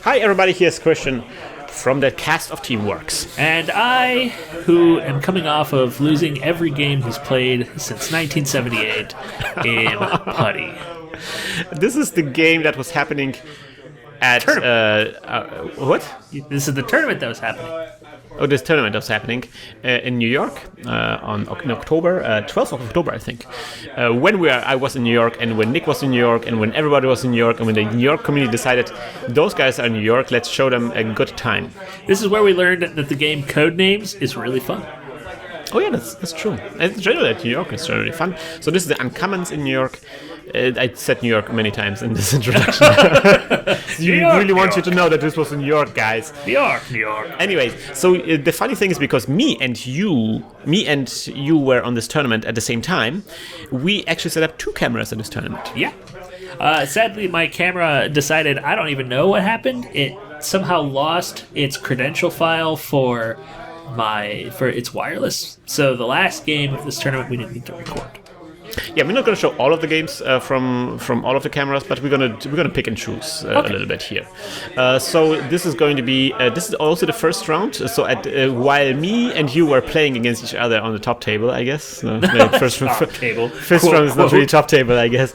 Hi everybody, here's Krystian from the cast of Teamworks. And I, who am coming off of losing every game he's played since 1978 in Putty. This is the game that was happening at... what? This is the tournament that was happening. Oh, this tournament was happening in New York in October, 12th of October, I think. When I was in New York, and when Nick was in New York, and when everybody was in New York, and when the New York community decided those guys are in New York, let's show them a good time. This is where we learned that the game Codenames is really fun. Oh yeah, that's true. And generally New York is really fun. So this is the Uncommons in New York. I said New York many times in this introduction. You want you to know that this was in New York, guys. New York. Anyways, so the funny thing is because me and you were on this tournament at the same time, we actually set up 2 cameras in this tournament. Yeah. Sadly, my camera decided, I don't even know what happened. It somehow lost its credential file for its wireless. So the last game of this tournament we didn't need to record. Yeah, we're not going to show all of the games from all of the cameras, but we're gonna pick and choose a little bit here. So this is going to be this is also the first round. So while me and you were playing against each other on the top table, I guess. First table. First round is not really top table, I guess.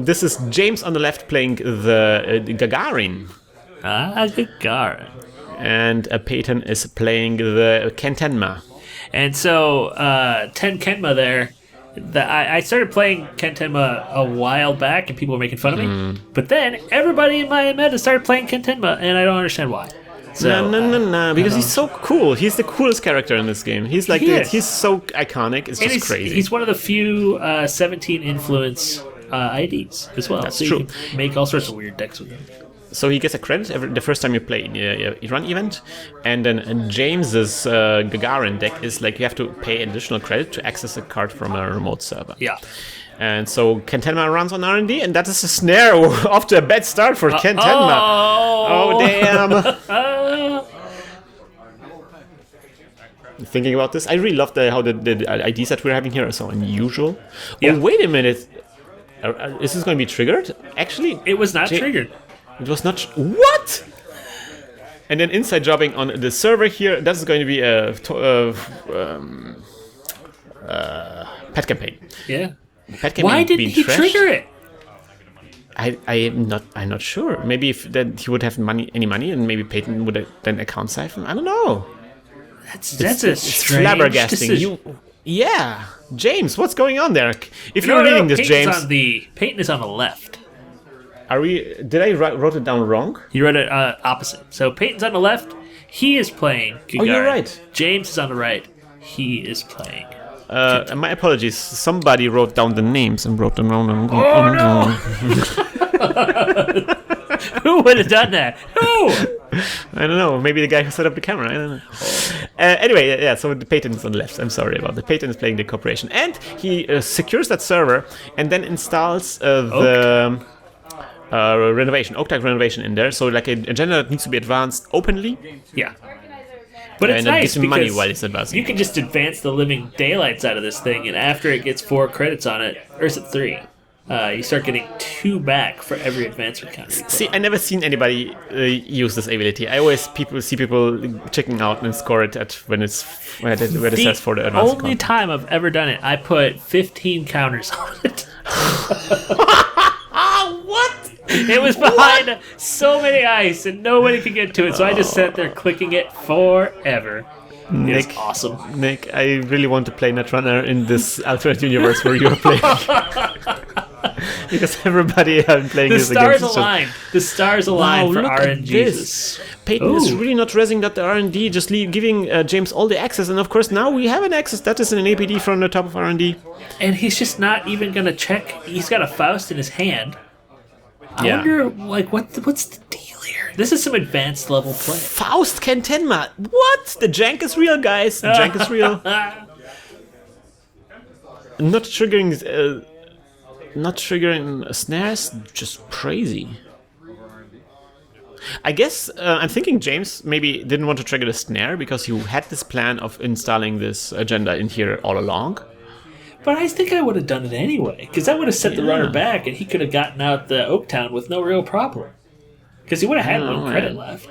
This is James on the left playing the Gagarin. Gagarin. And Peyton is playing the Ken Tenma. And so Ken Tenma there. I started playing Ken Tenma a while back, and people were making fun of me. But then everybody in my meta started playing Ken Tenma, and I don't understand why. So, no, because he's so cool. He's the coolest character in this game. He's like he's so iconic. It's just crazy. He's one of the few 17 influence IDs as well. That's so true. You can make all sorts of weird decks with him. So he gets a credit the first time you play a run event, and then James's Gagarin deck is like you have to pay additional credit to access a card from a remote server. Yeah. And so Ken Tenma runs on R&D, and that is a snare off to a bad start for Ken Tenma. Oh, damn. Thinking about this, I really love how the IDs that we're having here are so unusual. Yeah. Oh, wait a minute. Is this going to be triggered? Actually, it was not triggered. It was not... What? And then inside jobbing on the server here, that's going to be a pet campaign. Yeah. Pet campaign. Why didn't he trigger it? I'm not sure. Maybe if then he would have any money, and maybe Peyton would then account siphon. I don't know. That's a strange flabbergasting. Decision. Yeah, James, what's going on there? If you're reading this, James, Peyton is on the left. Did I wrote it down wrong? You wrote it opposite. So Peyton's on the left. He is playing Gagarin. Oh, you're right. James is on the right. He is playing. My apologies. Somebody wrote down the names and wrote them wrong. Oh no! Who would have done that? Who? I don't know. Maybe the guy who set up the camera. I don't know. Anyway, yeah. So the Peyton is on the left. I'm sorry about that. Peyton is playing the corporation, and he secures that server and then installs the. Renovation, Oak type renovation in there, so like a agenda that needs to be advanced openly. Yeah, but it's nice gives him money because while it's advancing. You can just advance the living daylights out of this thing, and after it gets 4 credits on it, or is it 3? You start getting 2 back for every advancement counter. See, I never seen anybody use this ability. I always see people checking out and score it at where it says for the advanced. The only time I've ever done it, I put 15 counters on it. What? It was behind so many ice, and nobody could get to it, so I just sat there clicking it forever. Nick, it was awesome. Nick, I really want to play Netrunner in this alternate universe where you're playing. Because everybody I'm playing is against. The stars aligned for RNGs. Peyton is really not raising that the R&D, just giving James all the access, and of course now we have an access that is an APD from the top of R&D. And he's just not even going to check. He's got a Faust in his hand. I wonder, like, what's the deal here? This is some advanced level play. Faust Ken Tenma. What? The jank is real, guys. The jank is real. Not triggering snares, just crazy. I guess I'm thinking James maybe didn't want to trigger the snare because he had this plan of installing this agenda in here all along. But I think I would have done it anyway, because that would have set the runner back, and he could have gotten out the Oaktown with no real problem. Because he would have had one credit left.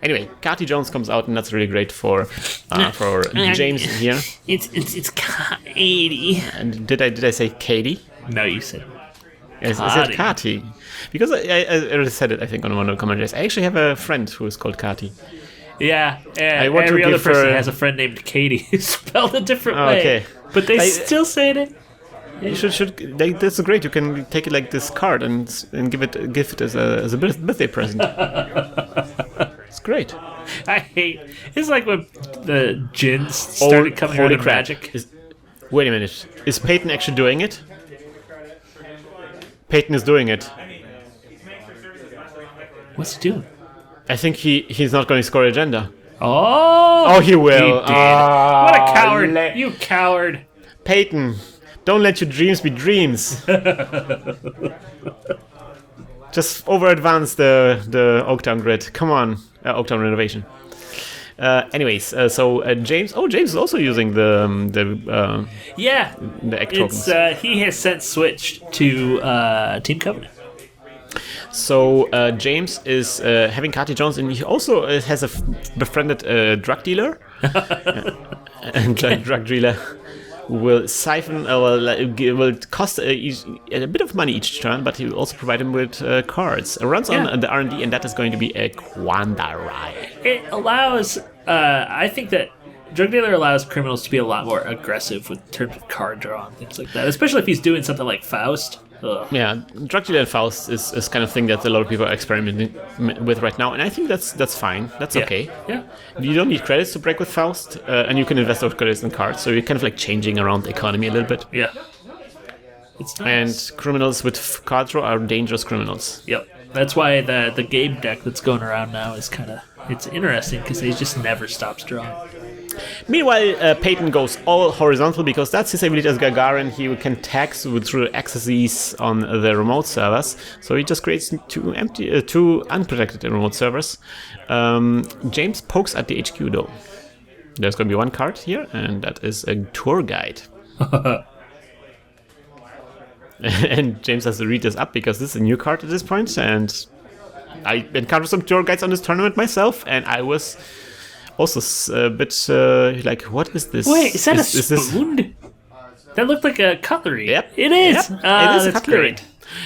Anyway, Katie Jones comes out, and that's really great for James here. It's Katie. And did I say Katie? No, you said I said Katie. Because I already said it, I think, on one of the commentaries. I actually have a friend who is called Katie. Yeah, every other person has a friend named Katie who's spelled a different way. Okay. But they still say it. You should that's great. You can take it like this card and give it as a birthday present. It's great. It's like when the gins started coming out of Magic. Wait a minute. Is Peyton actually doing it? Peyton is doing it. What's he doing? I think he's not going to score agenda. Oh, he will. He did. What a coward! You coward! Peyton, don't let your dreams be dreams. Just over-advance the Oaktown grid. Come on, Oaktown renovation. Anyways, James. Oh, James is also using the Egg tokens. He has since switched to Team Covenant. So James is having Katie Jones, and he also has befriended drug dealer. And drug dealer will siphon, will cost a bit of money each turn, but he will also provide him with cards. It runs on the R&D, and that is going to be a Quandary. It allows, I think that drug dealer allows criminals to be a lot more aggressive with terms of card draw and things like that, especially if he's doing something like Faust. Ugh. Yeah, drug dealer and Faust is kind of thing that a lot of people are experimenting with right now, and I think that's fine. That's okay. Yeah. You don't need credits to break with Faust, and you can invest those credits in cards, so you're kind of like changing around the economy a little bit. Yeah. It's nice. And criminals with card draw are dangerous criminals. Yep. That's why the game deck that's going around now is it's interesting because he just never stops drawing. Meanwhile, Peyton goes all horizontal because that's his ability as Gagarin. He can tag through accesses on the remote servers. So he just creates two unprotected remote servers. James pokes at the HQ though. There's going to be one card here, and that is a tour guide. And James has to read this up because this is a new card at this point, and I encountered some tour guides on this tournament myself, and I was also a bit like, what is this? Wait, is that a spoon? That looked like a cutlery. Yep. It is. Yep. It is a cutlery. Great.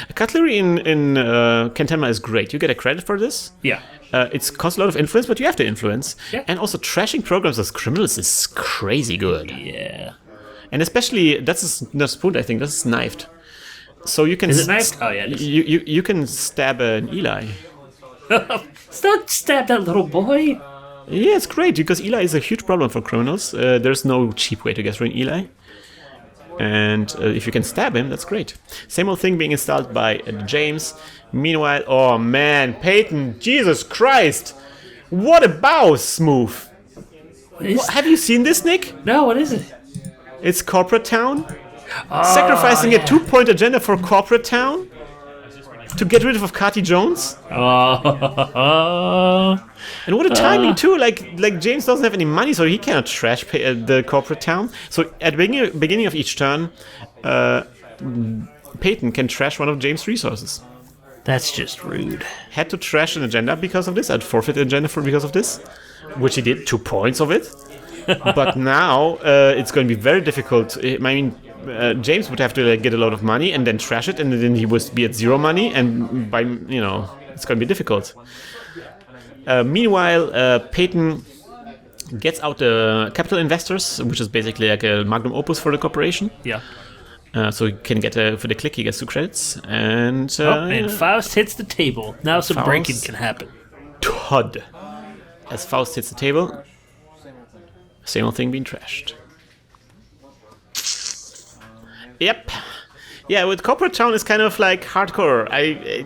A cutlery in Ken Tenma is great. You get a credit for this. Yeah. It costs a lot of influence, but you have to influence. Yeah. And also trashing programs as criminals is crazy good. Yeah. And especially, that's not spoon, I think. That's knifed. So you can... Is it knifed? Oh, yeah, it is. You can stab an Eli. Don't stab that little boy. Yeah, it's great, because Eli is a huge problem for criminals. There's no cheap way to get rid of Eli. And if you can stab him, that's great. Same old thing being installed by James. Meanwhile, oh man, Peyton, Jesus Christ! What a boss move! Have you seen this, Nick? No, what is it? It's Corporate Town. Sacrificing a 2-point agenda for Corporate Town to get rid of Katie Jones. And what a timing too! Like James doesn't have any money, so he cannot trash the Corporate Town. So at the beginning of each turn, Peyton can trash one of James' resources. That's just rude. Had to trash an agenda because of this. I'd forfeit an agenda because of this, which he did, 2 points of it. But now it's going to be very difficult. I mean, James would have to get a lot of money and then trash it, and then he would be at 0 money, and it's going to be difficult. Meanwhile, Peyton gets out the capital investors, which is basically like a magnum opus for the corporation. Yeah. So he can get for the click, he gets 2 credits, and Faust hits the table. Now some breaking can happen. Todd, as Faust hits the table, same old thing being trashed. Yep. Yeah, with Corporate Town is kind of like hardcore. I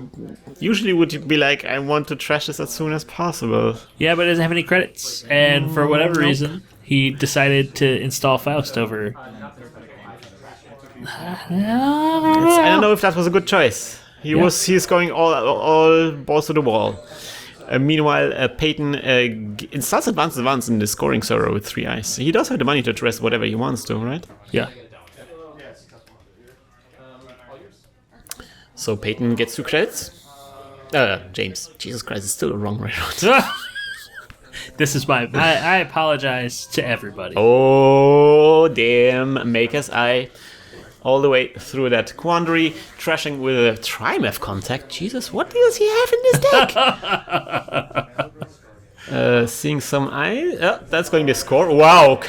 usually would be like, I want to trash this as soon as possible. Yeah, but it doesn't have any credits, and for whatever reason, he decided to install Faust over. I don't know if that was a good choice. He's going all balls to the wall. Meanwhile, Peyton installs advanced in the scoring server with 3 eyes. He does have the money to address whatever he wants to, right? Yeah. So Peyton gets 2 credits. James. Jesus Christ, it's still wrong right around. This is my... I apologize to everybody. Oh, damn. Maker's Eye. All the way through that quandary, trashing with a Trimef contact. Jesus, what does he have in this deck? Seeing some eye. That's going to score. Wow.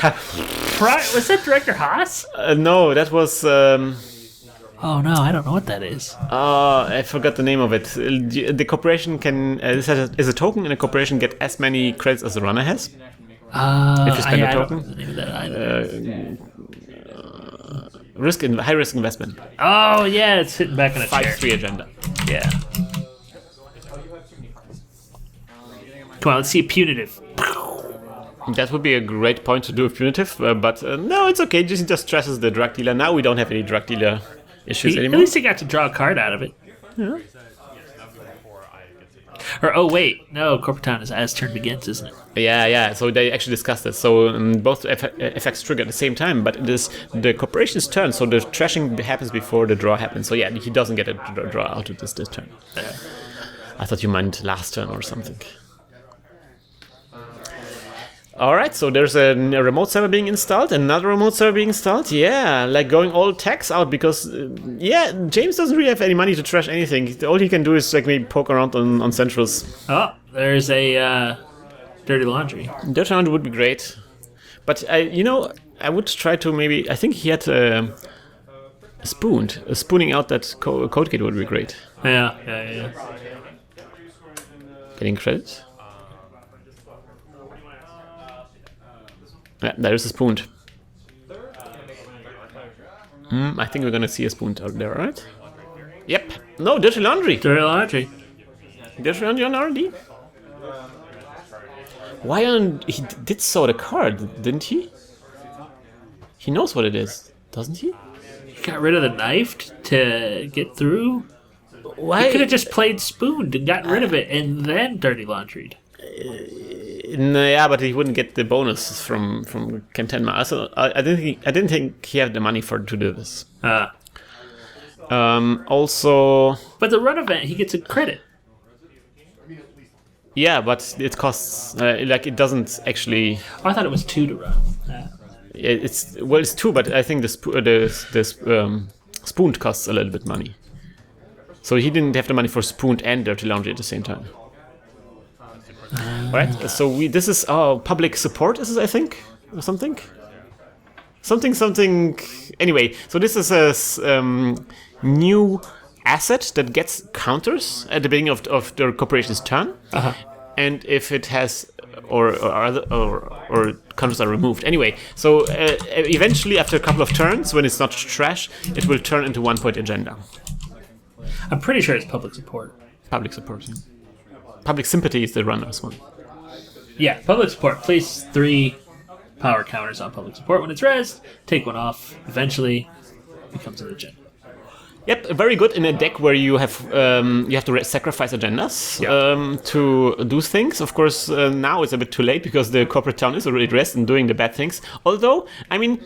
Was that Director Haas? No, that was... Oh no, I don't know what that is. I forgot the name of it. The corporation can... this is a token, and a corporation get as many credits as the runner has. If you spend a token. I don't know the name of that either. High risk investment. Oh yeah, it's sitting back in a chair. 5-3 agenda. Yeah. Come on, let's see a punitive. That would be a great point to do a punitive, but no, it's okay. Just stresses the drug dealer. Now we don't have any drug dealer issues anymore. At least he got to draw a card out of it. Yeah. Or, oh wait, no, Corporate Town is as turn begins, isn't it? Yeah. So they actually discussed this. So both effects trigger at the same time, but it is the corporation's turn. So the trashing happens before the draw happens. So yeah, he doesn't get a draw out of this turn. Yeah. I thought you meant last turn or something. All right, so there's a remote server being installed, another remote server being installed. Yeah, like going all tax out because, James doesn't really have any money to trash anything. All he can do is like maybe poke around on centrals. Oh, there's a Dirty Laundry. Dirty Laundry would be great. But, I would try to maybe, I think he had spooning out that code kit would be great. Yeah. Getting credit. Yeah, there is a spooned. I think we're gonna see a spooned out there, right? Yep. No, Dirty Laundry. Dirty Laundry. Dirty Laundry on R&D. Why on... He did saw the card, didn't he? He knows what it is, doesn't he? He got rid of the knife to get through. Why? He could have just played spooned and gotten rid of it and then Dirty Laundried. No, yeah, but he wouldn't get the bonus from Ken Tenma. Also, I didn't think he had the money to do this. Also, but the run event, he gets a credit. Yeah, but it costs it doesn't actually. Oh, I thought it was 2 to run. It's 2, but I think the spooned costs a little bit money. So he didn't have the money for spooned and Dirty Laundry at the same time. Right, so this is public support. Is this, I think, or something. Anyway, so this is a new asset that gets counters at the beginning of the corporation's turn, and if it has or counters are removed. Anyway, so eventually, after a couple of turns, when it's not trash, it will turn into 1-point agenda. I'm pretty sure it's public support. Public support. Yeah. Public sympathy is the runner's one. Yeah, public support. Place 3 power counters on public support when it's res. Take 1 off. Eventually, becomes an agenda. Yep, very good in a deck where you have to sacrifice agendas to do things. Of course, now it's a bit too late because the corporate town is already dressed and doing the bad things. Although, I mean,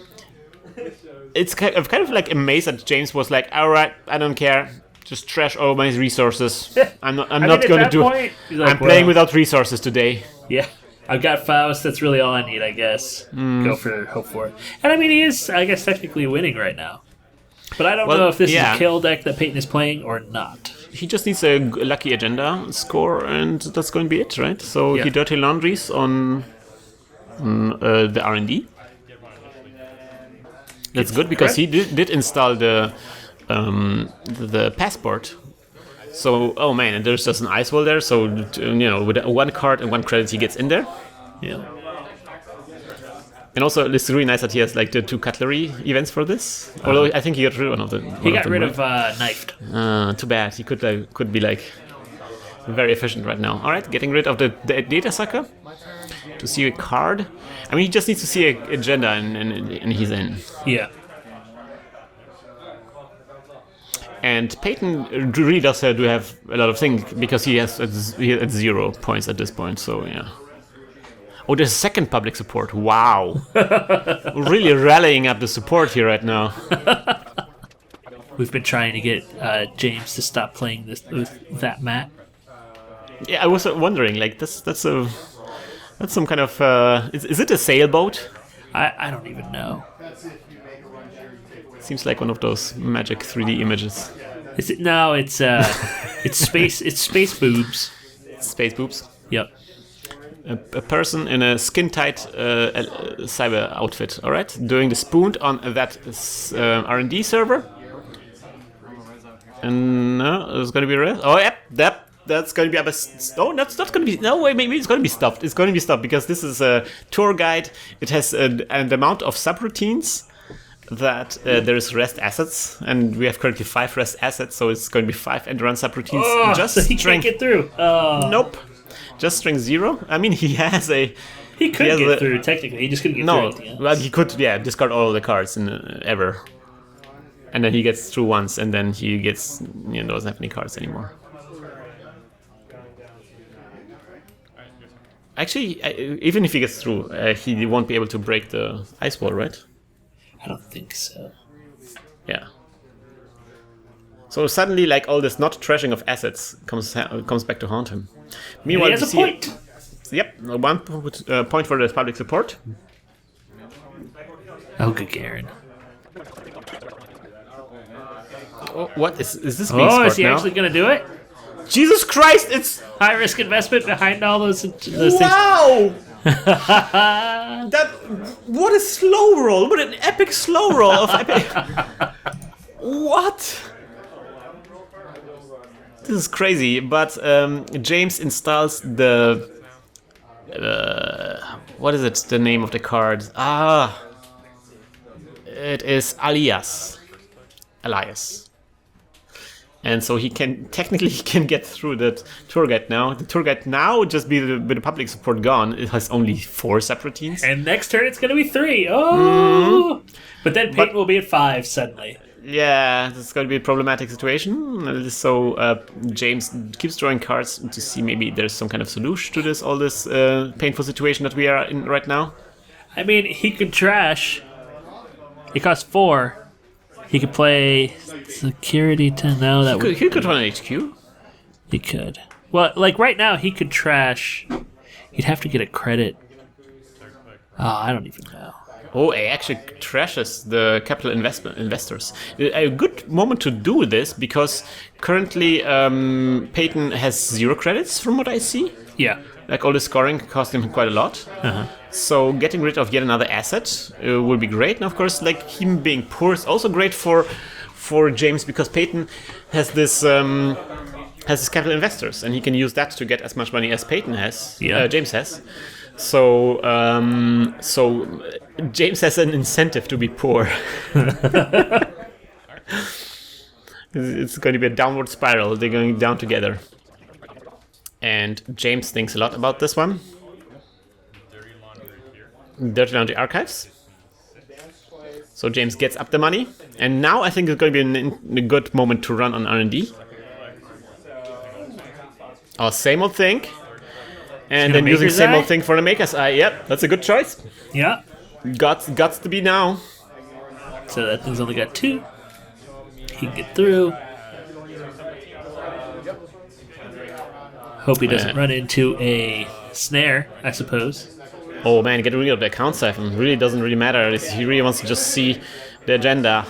it's kind of like amazed that James was like, "All right, I don't care. Just trash all my resources. I'm not going to do. Like, I'm playing without resources today." Yeah, I've got Faust. That's really all I need, I guess. Hope for it. And I mean, he is, I guess, technically winning right now. But I don't know if this is a kill deck that Peyton is playing or not. He just needs a lucky agenda score, and that's going to be it, right? So he Dirty Laundries on the R&D. That's good because he did install the passport. So, oh man, and there's just an ice wall there. So, with 1 card and 1 credit, he gets in there. Yeah. And also, it's really nice that he has like the 2 cutlery events for this. Although I think he got rid of one of them. He got rid of knifed. Too bad. He could be like very efficient right now. All right, getting rid of the data sucker to see a card. I mean, he just needs to see an agenda and he's in. Yeah. And Peyton really does do have a lot of things because he has at 0 points at this point. So yeah. Oh, there's second public support. Wow. Really rallying up the support here right now. we've been trying to get James to stop playing this with that map. Yeah, I was wondering, like, that's some kind of is it a sailboat? I don't even know. Seems like one of those magic 3D images. Is it? No, it's it's space. It's space boobs. Space boobs. Yep. A person in a skin-tight cyber outfit, all right, doing the spoon on that R&D server. And it's going to be red. Oh, yep, that's going to be... Oh, that's not going to be... No, wait, maybe it's going to be stopped. It's going to be stopped because this is a tour guide. It has an amount of subroutines that there is rest assets, and we have currently 5 rest assets, so it's going to be 5 end-run subroutines. Oh, just so he can't get through. Nope. Just string 0. I mean, he has a... He could get through, technically. He just couldn't get through at the end. Well, he could, discard all the cards ever. And then he gets through once, and then he gets, doesn't have any cards anymore. Actually, even if he gets through, he won't be able to break the ice wall, right? I don't think so. Yeah. So suddenly, like, all this not trashing of assets comes back to haunt him. Meanwhile, he has a point. Yep, 1 point for the public support. Oh, Gagarin. Oh, what is this being scored now? Is he actually going to do it? Jesus Christ, it's... High risk investment behind all those wow! What a slow roll! What an epic slow roll of epic... What? This is crazy, but James installs the... what is it? The name of the card? It is Elias. And so he can get through that tour guide now. The tour guide now, just with the public support gone, it has only 4 subroutines. And next turn it's going to be 3. Oh! Mm-hmm. But then Peyton will be at 5 suddenly. Yeah, this is going to be a problematic situation. So James keeps drawing cards to see maybe there's some kind of solution to all this painful situation that we are in right now. I mean, he could trash. It costs 4. He could play security 10. No, he could run an HQ. He could. Well, like right now, he could trash. He'd have to get a credit. Oh, I don't even know. Oh, he actually trashes the capital investors. A good moment to do this because currently Peyton has 0 credits from what I see. Yeah. Like all the scoring cost him quite a lot. Uh-huh. So getting rid of yet another asset will be great. And of course, like him being poor is also great for James because Peyton has this capital investors, and he can use that to get as much money as Peyton has. Yeah. James has. So James has an incentive to be poor. It's going to be a downward spiral. They're going down together. And James thinks a lot about this one. Dirty Laundry Archives. So James gets up the money. And now I think it's going to be a good moment to run on R&D. Oh, same old thing. And then using same old thing for the Maker's Eye. Yep, that's a good choice. Yeah. Guts to be now. So that thing's only got 2. He can get through. Hope he doesn't run into a snare, I suppose. Oh man, get rid of the account siphon. Really doesn't really matter. He really wants to just see the agenda.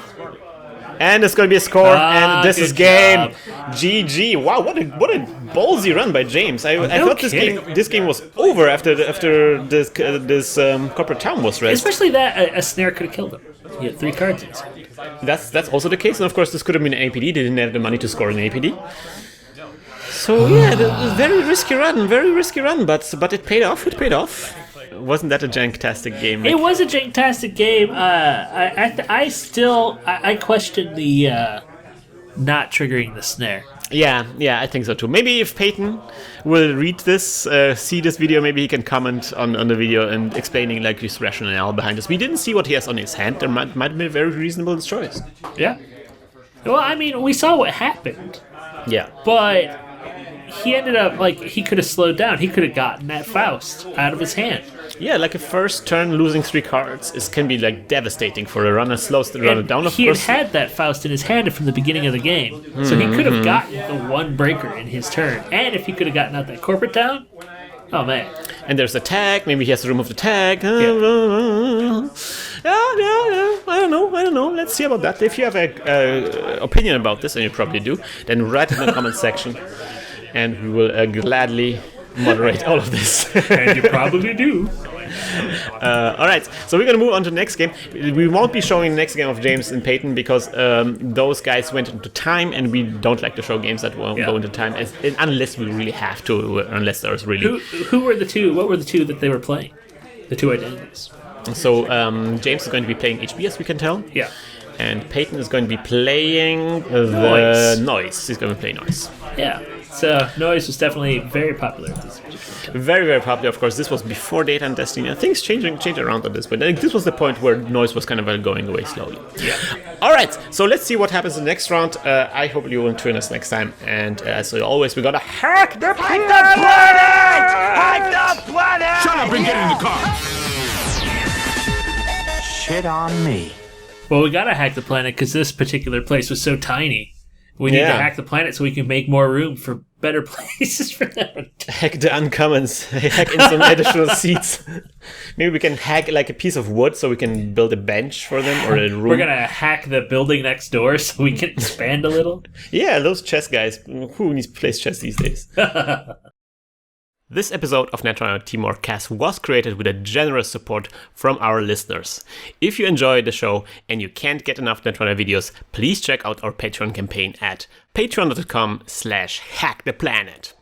And it's going to be a score, and this is game. GG. Wow, what a ballsy run by James. I thought this game was over after this corporate town was read. Especially that a snare could have killed him. He had 3 cards inside. That's also the case, and of course this could have been an APD. They didn't have the money to score an APD. So yeah, very risky run, but it paid off. Wasn't that a janktastic game, Nick? It was a janktastic game. I question the not triggering the snare. Yeah, I think so too. Maybe if Peyton will read this, see this video, maybe he can comment on the video and explaining like his rationale behind this. We didn't see what he has on his hand. There might be a very reasonable choice. Yeah. Well, I mean, we saw what happened. Yeah. But he ended up, like, he could have slowed down. He could have gotten that Faust out of his hand. Yeah, like a first turn losing 3 cards can be like devastating for a runner. Slows the runner down, of he course. had that Faust in his hand from the beginning of the game. So he could have gotten the 1 breaker in his turn. And if he could have gotten out that corporate town, oh man. And there's a tag. Maybe he has to remove the tag. Yeah, I don't know. Let's see about that. If you have a opinion about this, and you probably do, then write it in the comment section, and we will gladly moderate all of this. And you probably do. All right, so we're going to move on to the next game. We won't be showing the next game of James and Peyton because those guys went into time, and we don't like to show games that won't go into time unless we really have to, unless there's really... Who were the two? What were the two that they were playing? The 2 identities. So James is going to be playing HB, as we can tell. Yeah. And Peyton is going to be playing the Noise. He's going to play Noise. Yeah. So Noise was definitely very popular at this particular. Very, very popular. Of course, this was before data and testing. Things changed around at this point. I think this was the point where Noise was kind of going away slowly. Yeah. All right. So let's see what happens in the next round. I hope you will tune us next time. And as always, we gotta hack the planet! Hack the planet! Shut up and get in the car! Shit on me. Well, we gotta hack the planet because this particular place was so tiny. We need to hack the planet so we can make more room for better places for them. Hack the Uncommons. Hack in some additional seats. Maybe we can hack like a piece of wood so we can build a bench for them or a room. We're gonna hack the building next door so we can expand a little. Yeah, those chess guys. Who needs plays chess these days? This episode of Netrunner TeamworkCast was created with a generous support from our listeners. If you enjoy the show and you can't get enough Netrunner videos, please check out our Patreon campaign at patreon.com/hacktheplanet.